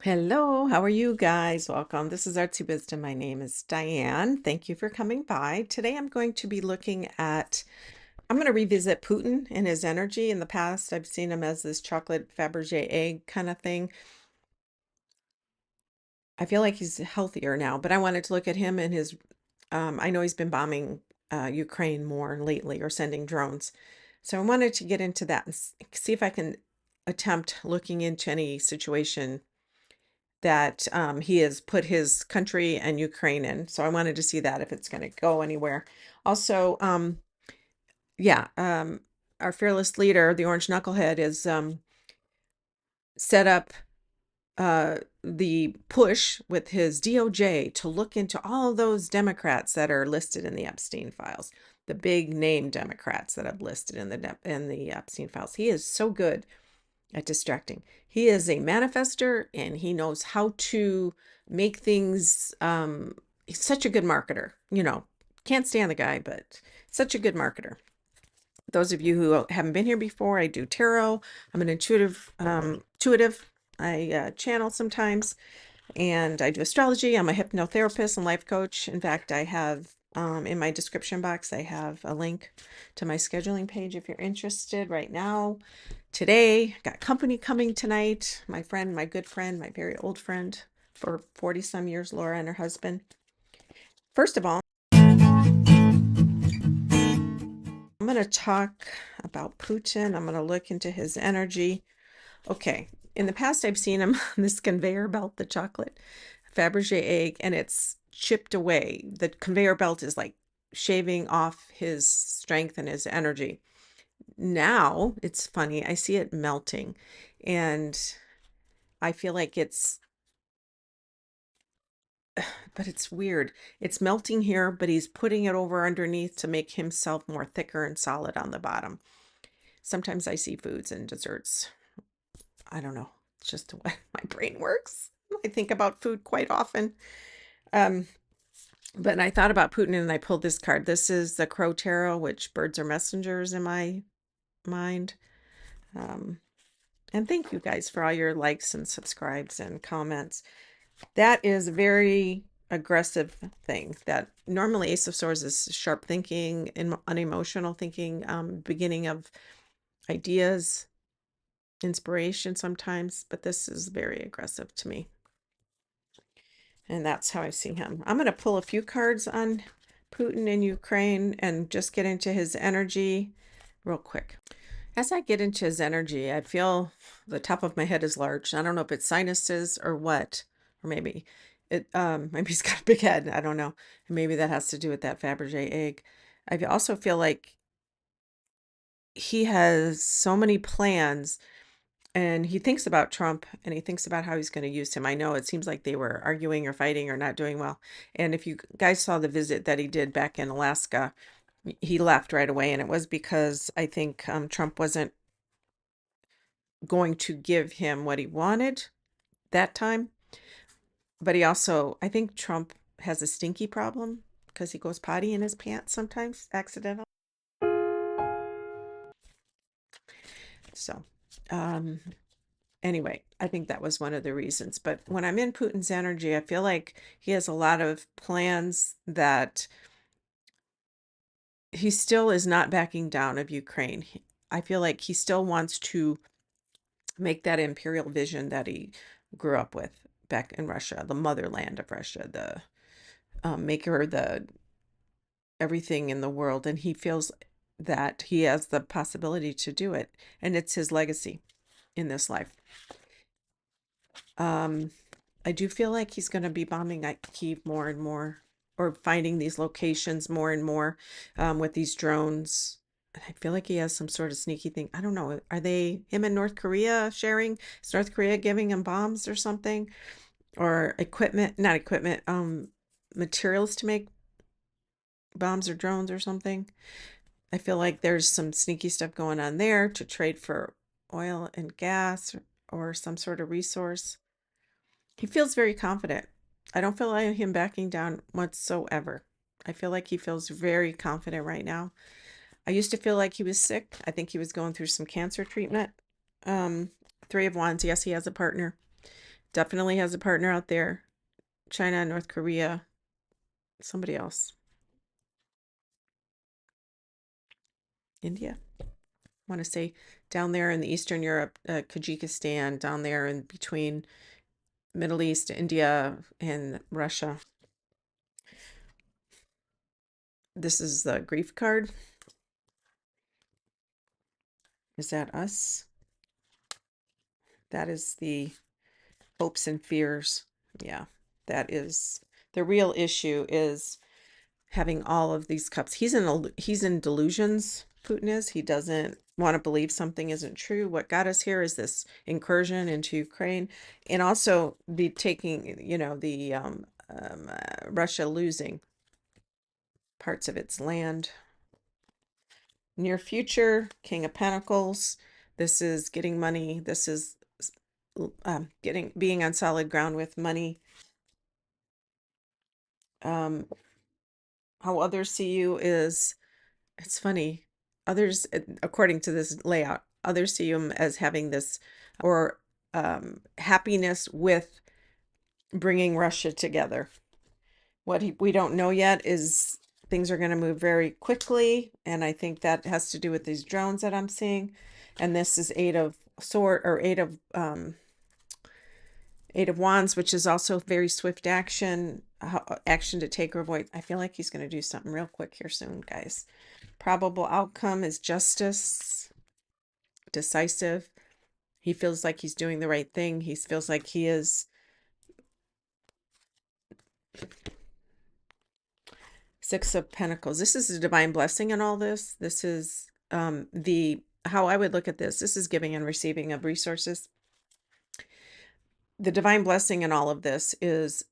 Hello, how are you guys? Welcome. This is ArtsyWisdom. My name is Diane. Thank you for coming by. Today I'm going to be looking at, I'm going to revisit Putin and his energy. In the past, I've seen him as this chocolate Fabergé egg kind of thing. I feel like he's healthier now, but I wanted to look at him and his, I know he's been bombing Ukraine more lately or sending drones. So I wanted to get into that and see if I can attempt looking into any situation that he has put his country and Ukraine in. So I wanted to see that if it's going to go anywhere. Also, yeah, our fearless leader, the Orange Knucklehead, is set up the push with his DOJ to look into all those Democrats that are listed in the Epstein files, the big name Democrats that I've listed in the Epstein files. He is so good at distracting. He is a manifester and he knows how to make things. He's such a good marketer. Can't stand the guy, but such a good marketer. Those of you who haven't been here before, I do tarot. I'm an intuitive. I channel sometimes, and I do astrology. I'm a hypnotherapist and life coach. In fact, I have in my description box, I have a link to my scheduling page if you're interested right now. Today, got company coming tonight. My friend, my good friend, my very old friend for 40 some years, Laura and her husband. First of all, I'm going to talk about Putin. I'm going to look into his energy. Okay. In the past, I've seen him on this conveyor belt, the chocolate Fabergé egg, and it's chipped away. The conveyor belt is like shaving off his strength and his energy. Now, it's funny, I see it melting, and I feel like but it's weird. It's melting here, but he's putting it over underneath to make himself more thicker and solid on the bottom. Sometimes I see foods and desserts. I don't know. It's just the way my brain works. I think about food quite often. Um, but I thought about Putin and I pulled this card. This is the Crow Tarot, which birds are messengers in my mind. Um, and thank you guys for all your likes and subscribes and comments. That is a very aggressive thing. That normally Ace of Swords is sharp thinking and unemotional thinking, beginning of ideas, inspiration sometimes, but this is very aggressive to me. And that's how I see him. I'm going to pull a few cards on Putin in Ukraine and just get into his energy real quick. As I get into his energy, I feel the top of my head is large. I don't know if it's sinuses or what, or maybe maybe he's got a big head. I don't know. Maybe that has to do with that Fabergé egg. I also feel like he has so many plans and he thinks about Trump and he thinks about how he's going to use him. I know it seems like they were arguing or fighting or not doing well. And if you guys saw the visit that he did back in Alaska, he left right away. And it was because I think Trump wasn't going to give him what he wanted that time. But he also, I think Trump has a stinky problem because he goes potty in his pants sometimes, accidental. So, um, anyway, I think that was one of the reasons. But when I'm in Putin's energy, I feel like he has a lot of plans that he still is not backing down of Ukraine. I feel like he still wants to make that imperial vision that he grew up with back in Russia, the motherland of Russia, the make her the everything in the world. And he feels that he has the possibility to do it. And it's his legacy in this life. I do feel like he's going to be bombing Kyiv more and more, or finding these locations more and more with these drones. I feel like he has some sort of sneaky thing. I don't know. Are they him and North Korea sharing? Is North Korea giving him bombs or something? Or equipment, not equipment, materials to make bombs or drones or something. I feel like there's some sneaky stuff going on there to trade for oil and gas or some sort of resource. He feels very confident. I don't feel like him backing down whatsoever. I feel like he feels very confident right now. I used to feel like he was sick. I think he was going through some cancer treatment. Three of Wands. Yes, he has a partner. Definitely has a partner out there. China, North Korea, somebody else. India. I want to say down there in the Eastern Europe, Kyrgyzstan, down there in between Middle East, India, and Russia. This is the grief card. Is that us? That is the hopes and fears. Yeah, that is the real issue is having all of these cups. He's in delusions. Putin is. He doesn't want to believe something isn't true. What got us here is this incursion into Ukraine, and also the taking, the Russia losing parts of its land. Near future, King of Pentacles. This is getting money. This is being on solid ground with money. How others see you is, it's funny. Others, according to this layout, others see him as having this or happiness with bringing Russia together. What we don't know yet is things are going to move very quickly, and I think that has to do with these drones that I'm seeing. And this is Eight of Wands, which is also very swift action, action to take or avoid. I feel like he's going to do something real quick here soon, guys. Probable outcome is justice, decisive. He feels like he's doing the right thing. He feels like he is. Six of Pentacles. This is a divine blessing in all this. This is how I would look at this. This is giving and receiving of resources. The divine blessing in all of this is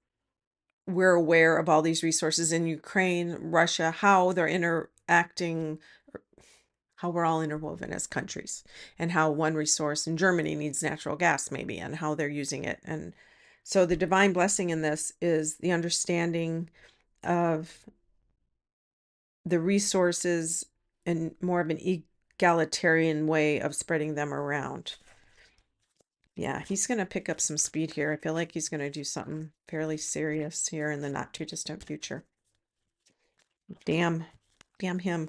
we're aware of all these resources in Ukraine, Russia, how they're interacting, how we're all interwoven as countries, and how one resource in Germany needs natural gas maybe, and how they're using it. And so the divine blessing in this is the understanding of the resources and more of an egalitarian way of spreading them around. Yeah, he's going to pick up some speed here. I feel like he's going to do something fairly serious here in the not too distant future. Damn him.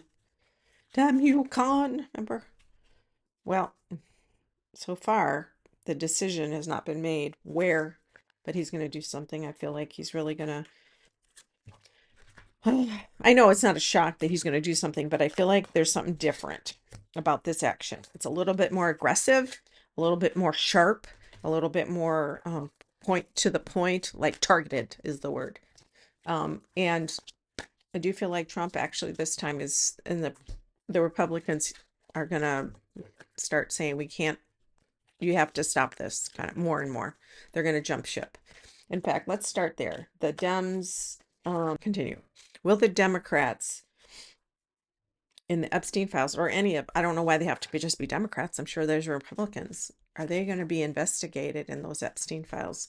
Damn you, Khan. Remember? Well, so far, the decision has not been made where, but he's going to do something. I feel like he's really going to. I know it's not a shock that he's going to do something, but I feel like there's something different about this action. It's a little bit more aggressive, a little bit more sharp, a little bit more point to the point, like targeted is the word. And I do feel like Trump actually this time is in the Republicans are going to start saying you have to stop this kind of more and more. They're going to jump ship. In fact, let's start there. The Dems continue. Will the Democrats in the Epstein files or any of, I don't know why they have to just be Democrats. I'm sure there's Republicans. Are they going to be investigated in those Epstein files?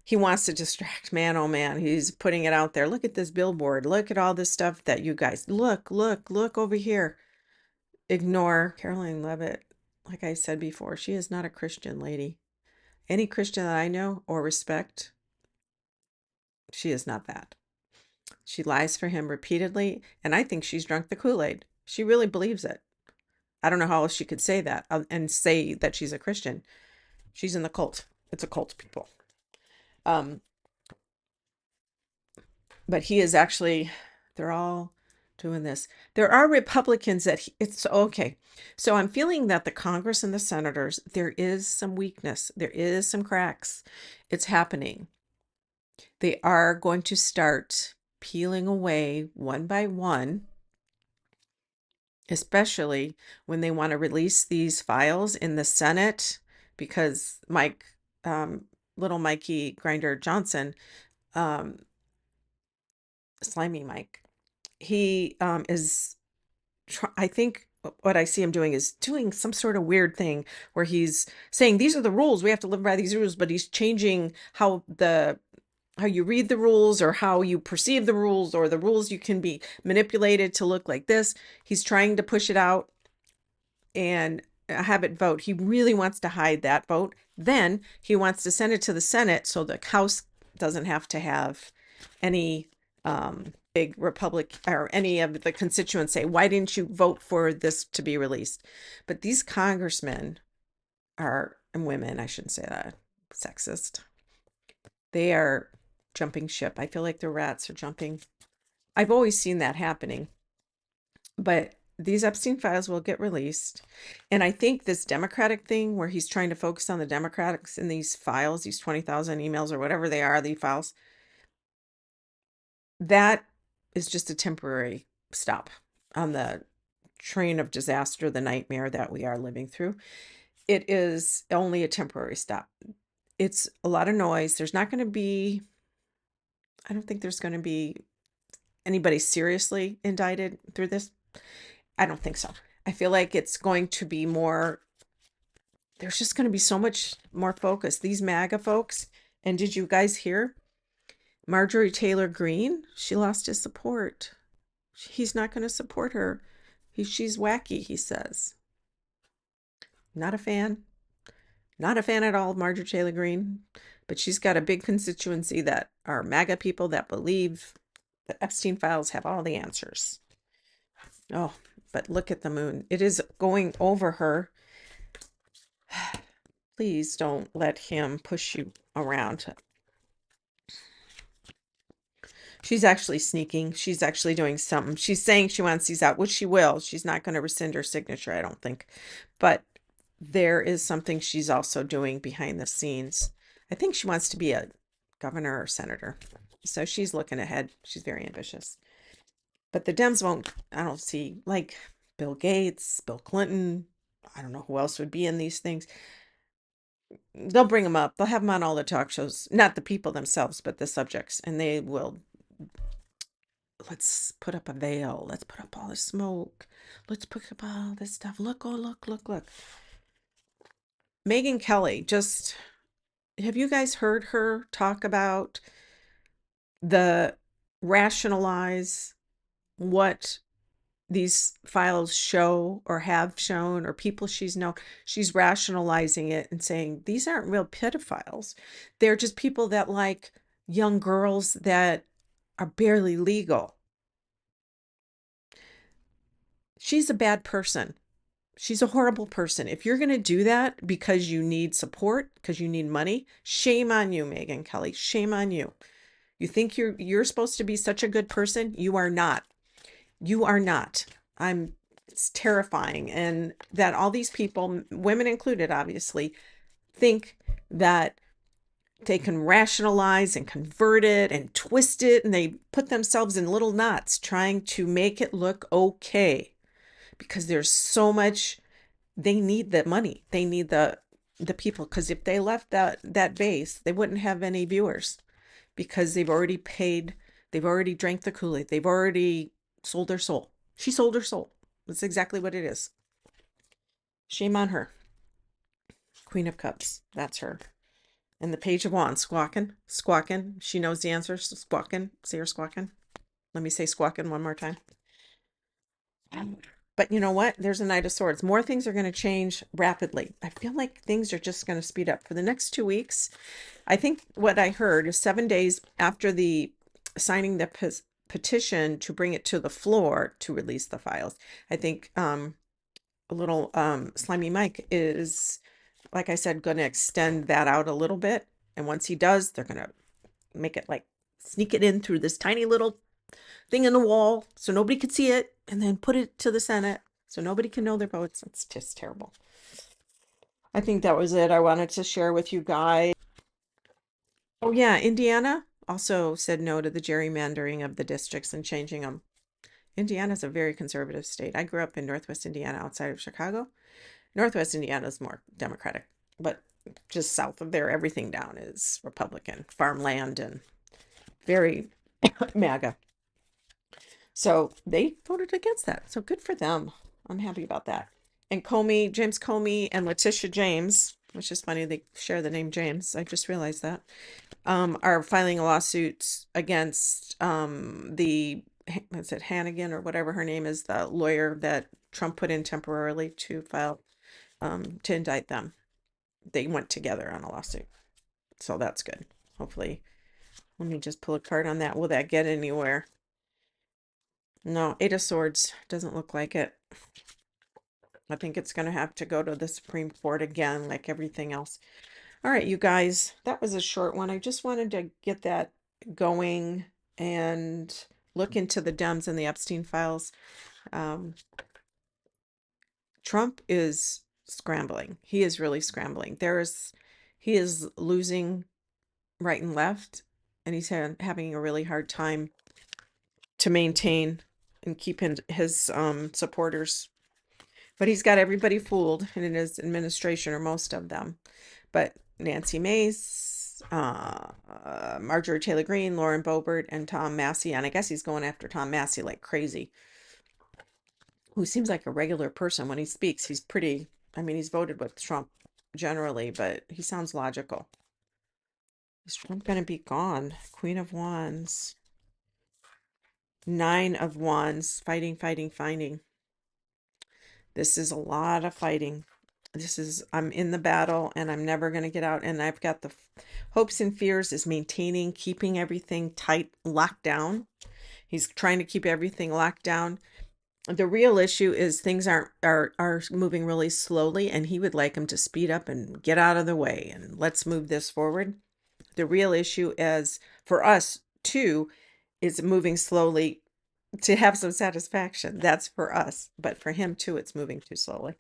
He wants to distract, man. Oh man, he's putting it out there. Look at this billboard. Look at all this stuff that you guys look over here. Ignore Caroline Levitt. Like I said before, she is not a Christian lady. Any Christian that I know or respect, she is not that. She lies for him repeatedly, and I think she's drunk the Kool-Aid. She really believes it. I don't know how else she could say that and say that she's a Christian. She's in the cult. It's a cult, people. But he is actually, they're all doing this. There are Republicans that it's okay. So I'm feeling that the Congress and the senators, there is some weakness. There is some cracks. It's happening. They are going to start peeling away one by one, especially when they want to release these files in the Senate, because little Mikey Grinder Johnson, Slimy Mike, he is, I think what I see him doing is doing some sort of weird thing where he's saying, these are the rules, we have to live by these rules, but he's changing how you read the rules or how you perceive the rules, or the rules you can be manipulated to look like this. He's trying to push it out. And have it vote. He really wants to hide that vote. Then he wants to send it to the Senate so the House doesn't have to have any big Republic or any of the constituents say, why didn't you vote for this to be released? But these congressmen are, and women, I shouldn't say that, sexist. They are jumping ship. I feel like the rats are jumping. I've always seen that happening. But these Epstein files will get released. And I think this Democratic thing where he's trying to focus on the Democrats in these files, these 20,000 emails or whatever they are, these files, that is just a temporary stop on the train of disaster, the nightmare that we are living through. It is only a temporary stop. It's a lot of noise. There's not going to be, I don't think there's going to be anybody seriously indicted through this. I don't think so. I feel like it's going to be more, there's just going to be so much more focus. These MAGA folks, and did you guys hear? Marjorie Taylor Greene, she lost his support. He's not going to support her. She's wacky, he says. Not a fan. Not a fan at all of Marjorie Taylor Greene, but she's got a big constituency that are MAGA people that believe the Epstein files have all the answers. Oh, but look at the moon. It is going over her. Please don't let him push you around. She's actually sneaking. She's actually doing something. She's saying she wants these out, which she will. She's not going to rescind her signature, I don't think. But there is something she's also doing behind the scenes. I think she wants to be a governor or senator. So she's looking ahead. She's very ambitious. But the Dems won't, I don't see, like Bill Gates, Bill Clinton, I don't know who else would be in these things. They'll bring them up. They'll have them on all the talk shows. Not the people themselves, but the subjects. And they will, let's put up a veil. Let's put up all the smoke. Let's put up all this stuff. Look, oh, look, look, look. Megyn Kelly, just, have you guys heard her talk about the rationalize what these files show or have shown or people she's known? She's rationalizing it and saying these aren't real pedophiles. They're just people that like young girls that are barely legal. She's a bad person. She's a horrible person. If you're going to do that because you need support, because you need money, shame on you, Megyn Kelly. Shame on you. You think you're supposed to be such a good person? You are not. You are not. It's terrifying. And that all these people, women included, obviously, think that they can rationalize and convert it and twist it, and they put themselves in little knots trying to make it look okay. Because there's so much, they need the money. They need the people. Because if they left that base, they wouldn't have any viewers. Because they've already paid, they've already drank the Kool-Aid. They've already sold their soul. She sold her soul. That's exactly what it is. Shame on her. Queen of Cups. That's her. And the Page of Wands. Squawking. Squawking. She knows the answer. Squawking. See her squawking. Let me say squawking one more time. But you know what? There's a Knight of Swords. More things are going to change rapidly. I feel like things are just going to speed up for the next 2 weeks. I think what I heard is 7 days after the signing the petition to bring it to the floor to release the files. I think a little Slimy Mike is, like I said, going to extend that out a little bit. And once he does, they're going to make it like sneak it in through this tiny little thing in the wall so nobody could see it, and then put it to the Senate so nobody can know their votes. It's just terrible. I think that was it I wanted to share with you guys. Oh yeah, Indiana also said no to the gerrymandering of the districts and changing them. Indiana's a very conservative state. I grew up in Northwest Indiana outside of Chicago. Northwest Indiana is more Democratic, but just south of there, everything down is Republican. Farmland and very MAGA. So they voted against that. So good for them. I'm happy about that. And James Comey and Letitia James, which is funny, they share the name James. I just realized that, are filing a lawsuit against is it Hannigan or whatever her name is, the lawyer that Trump put in temporarily to file to indict them. They went together on a lawsuit. So that's good. Hopefully, let me just pull a card on that. Will that get anywhere? No, Eight of Swords. Doesn't look like it. I think it's going to have to go to the Supreme Court again, like everything else. All right, you guys, that was a short one. I just wanted to get that going and look into the Dems and the Epstein files. Trump is scrambling. He is really scrambling. He is losing right and left, and he's having a really hard time to maintain and keep his supporters. But he's got everybody fooled in his administration, or most of them. But Nancy Mace, Marjorie Taylor Greene, Lauren Boebert, and Tom Massie, and I guess he's going after Tom Massie like crazy, who seems like a regular person when he speaks. He's pretty, I mean, he's voted with Trump generally, but he sounds logical. Is Trump going to be gone? Queen of Wands. Nine of Wands. Fighting, fighting, fighting. This is a lot of fighting. I'm in the battle and I'm never going to get out. And I've got the hopes and fears is maintaining, keeping everything tight, locked down. He's trying to keep everything locked down. The real issue is things are moving really slowly, and he would like him to speed up and get out of the way and let's move this forward. The real issue is for us too, is moving slowly to have some satisfaction. That's for us, but for him too, it's moving too slowly,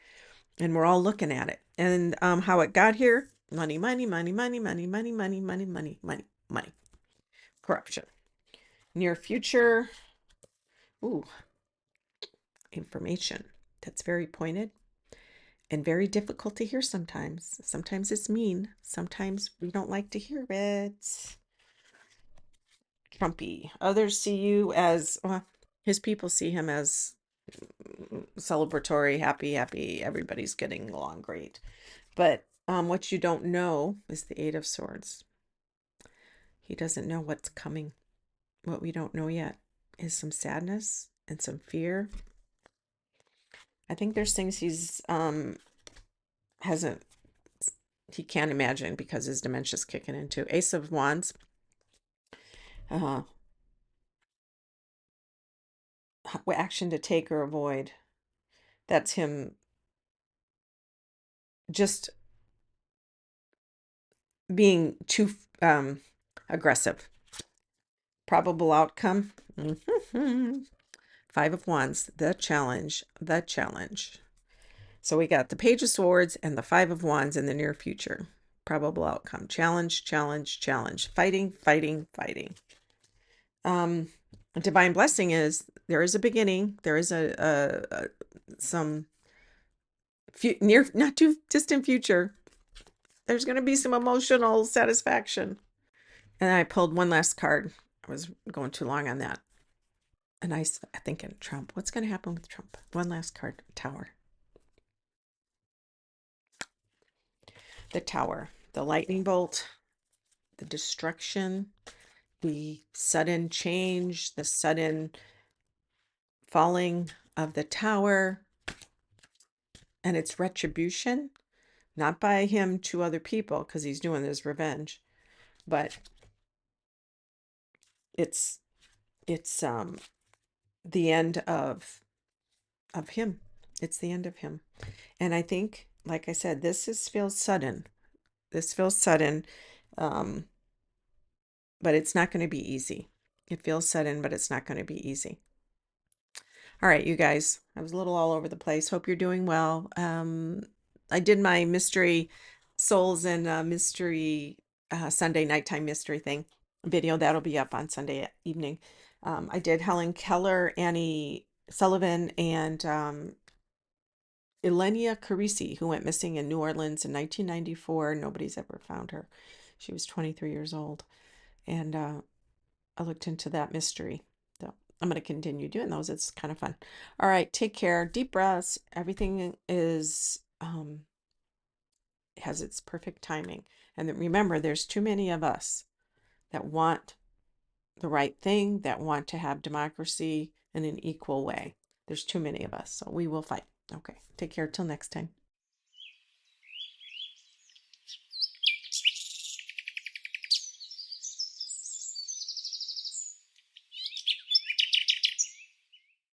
and we're all looking at it. And how it got here: money, money, money, money, money, money, money, money, money, money, money, corruption. Near future, ooh, information that's very pointed and very difficult to hear sometimes. Sometimes it's mean. Sometimes we don't like to hear it. Trumpy. Others see you as, well, his people see him as celebratory, happy, happy. Everybody's getting along great. But what you don't know is the Eight of Swords. He doesn't know what's coming. What we don't know yet is some sadness and some fear. I think there's things he's he can't imagine because his dementia's kicking into. Ace of Wands. Action to take or avoid. That's him just being too aggressive. Probable outcome. Five of Wands. The challenge. The challenge. So we got the Page of Swords and the Five of Wands in the near future. Probable outcome. Challenge, challenge, challenge. Fighting, fighting, fighting. A divine blessing is there is a beginning. There is some near, not too distant future. There's going to be some emotional satisfaction. And I pulled one last card. I was going too long on that. And I think in Trump, what's going to happen with Trump? One last card, Tower. The Tower, the lightning bolt, the destruction, the sudden change, the sudden falling of the tower, and it's retribution, not by him to other people because he's doing his revenge, but it's the end of him. It's the end of him. And I think, like I said, feels sudden. This feels sudden, but it's not going to be easy. It feels sudden, but it's not going to be easy. All right, you guys, I was a little all over the place. Hope you're doing well. I did my mystery souls and mystery Sunday nighttime mystery thing video. That'll be up on Sunday evening. I did Helen Keller, Annie Sullivan, and Elenia Carisi, who went missing in New Orleans in 1994. Nobody's ever found her. She was 23 years old. And I looked into that mystery. So I'm going to continue doing those. It's kind of fun. All right. Take care. Deep breaths. Everything is has its perfect timing. And remember, there's too many of us that want the right thing, that want to have democracy in an equal way. There's too many of us. So we will fight. Okay. Take care till next time.